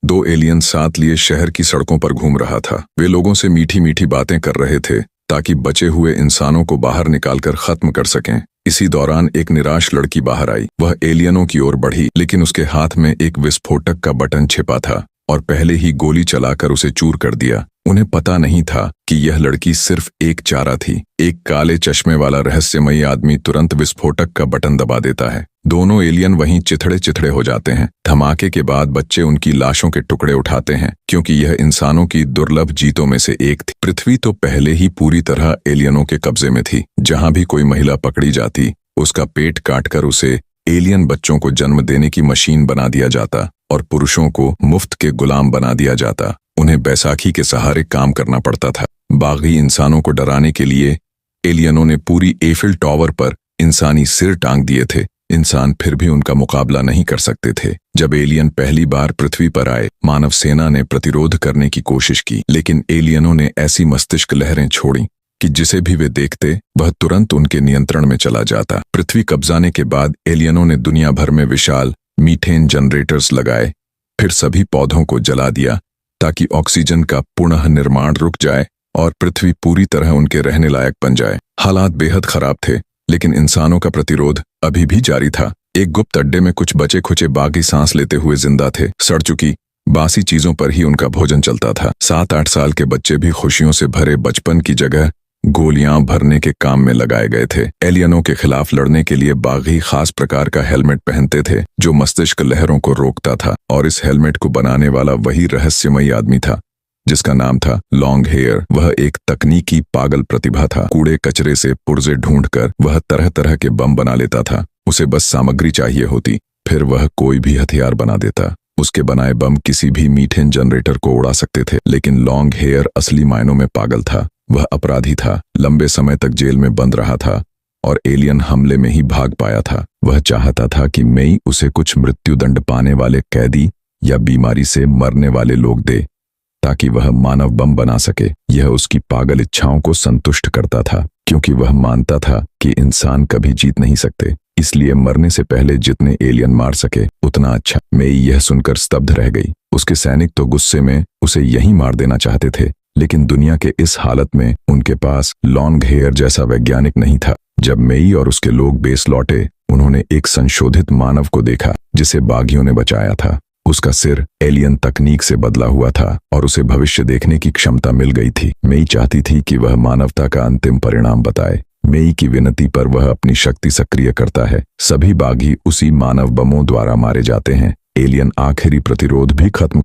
दो एलियन साथ लिए शहर की सड़कों पर घूम रहा था। वे लोगों से मीठी मीठी बातें कर रहे थे ताकि बचे हुए इंसानों को बाहर निकालकर खत्म कर सकें। इसी दौरान एक निराश लड़की बाहर आई। वह एलियनों की ओर बढ़ी, लेकिन उसके हाथ में एक विस्फोटक का बटन छिपा था और पहले ही गोली चलाकर उसे चूर कर दिया। उन्हें पता नहीं था कि यह लड़की सिर्फ एक चारा थी। एक काले चश्मे वाला रहस्यमयी आदमी तुरंत विस्फोटक का बटन दबा देता है। दोनों एलियन वहीं चिथड़े चिथड़े हो जाते हैं। धमाके के बाद बच्चे उनकी लाशों के टुकड़े उठाते हैं, क्योंकि यह इंसानों की दुर्लभ जीतों में से एक थी। पृथ्वी तो पहले ही पूरी तरह एलियनों के कब्जे में थी। जहां भी कोई महिला पकड़ी जाती, उसका पेट काटकर उसे एलियन बच्चों को जन्म देने की मशीन बना दिया जाता और पुरुषों को मुफ्त के गुलाम बना दिया जाता। उन्हें बैसाखी के सहारे काम करना पड़ता था। बागी इंसानों को डराने के लिए एलियनों ने पूरी एफिल टावर पर इंसानी सिर टांग दिए थे। इंसान फिर भी उनका मुकाबला नहीं कर सकते थे। जब एलियन पहली बार पृथ्वी पर आए, मानव सेना ने प्रतिरोध करने की कोशिश की, लेकिन एलियनों ने ऐसी मस्तिष्क लहरें छोड़ी कि जिसे भी वे देखते वह तुरंत उनके नियंत्रण में चला जाता। पृथ्वी कब्जाने के बाद एलियनों ने दुनिया भर में विशाल मीथेन जनरेटर्स लगाए, फिर सभी पौधों को जला दिया ताकि ऑक्सीजन का पुनः निर्माण रुक जाए और पृथ्वी पूरी तरह उनके रहने लायक बन जाए। हालात बेहद खराब थे, लेकिन इंसानों का प्रतिरोध अभी भी जारी था। एक गुप्त अड्डे में कुछ बचे खुचे बागी सांस लेते हुए जिंदा थे। सड़ चुकी बासी चीजों पर ही उनका भोजन चलता था। 7-8 साल के बच्चे भी खुशियों से भरे बचपन की जगह गोलियां भरने के काम में लगाए गए थे। एलियनों के खिलाफ लड़ने के लिए बागी खास प्रकार का हेलमेट पहनते थे जो मस्तिष्क लहरों को रोकता था, और इस हेलमेट को बनाने वाला वही रहस्यमयी आदमी था जिसका नाम था लॉन्ग हेयर। वह एक तकनीकी पागल प्रतिभा था। कूड़े कचरे से पुर्जे ढूंढकर वह तरह तरह के बम बना लेता था। उसे बस सामग्री चाहिए होती, फिर वह कोई भी हथियार बना देता। उसके बनाए बम किसी भी मीथेन जनरेटर को उड़ा सकते थे। लेकिन लॉन्ग हेयर असली मायनों में पागल था। वह अपराधी था, लंबे समय तक जेल में बंद रहा था और एलियन हमले में ही भाग पाया था। वह चाहता था कि मई उसे कुछ मृत्युदंड पाने वाले कैदी या बीमारी से मरने वाले लोग दे, ताकि वह मानव बम बना सके। यह उसकी पागल इच्छाओं को संतुष्ट करता था, क्योंकि वह मानता था कि इंसान कभी जीत नहीं सकते, इसलिए मरने से पहले जितने एलियन मार सके उतना अच्छा। मई यह सुनकर स्तब्ध रह गई। उसके सैनिक तो गुस्से में उसे यहीं मार देना चाहते थे, लेकिन दुनिया के इस हालत में उनके पास लॉन्ग हेयर जैसा वैज्ञानिक नहीं था। जब मई और उसके लोग बेस लौटे, उन्होंने एक संशोधित मानव को देखा जिसे बागियों ने बचाया था। उसका सिर एलियन तकनीक से बदला हुआ था और उसे भविष्य देखने की क्षमता मिल गई थी। मई चाहती थी कि वह मानवता का अंतिम परिणाम बताए। मई की विनती पर वह अपनी शक्ति सक्रिय करता है। सभी बागी उसी मानव बमों द्वारा मारे जाते हैं। एलियन आखिरी प्रतिरोध भी खत्म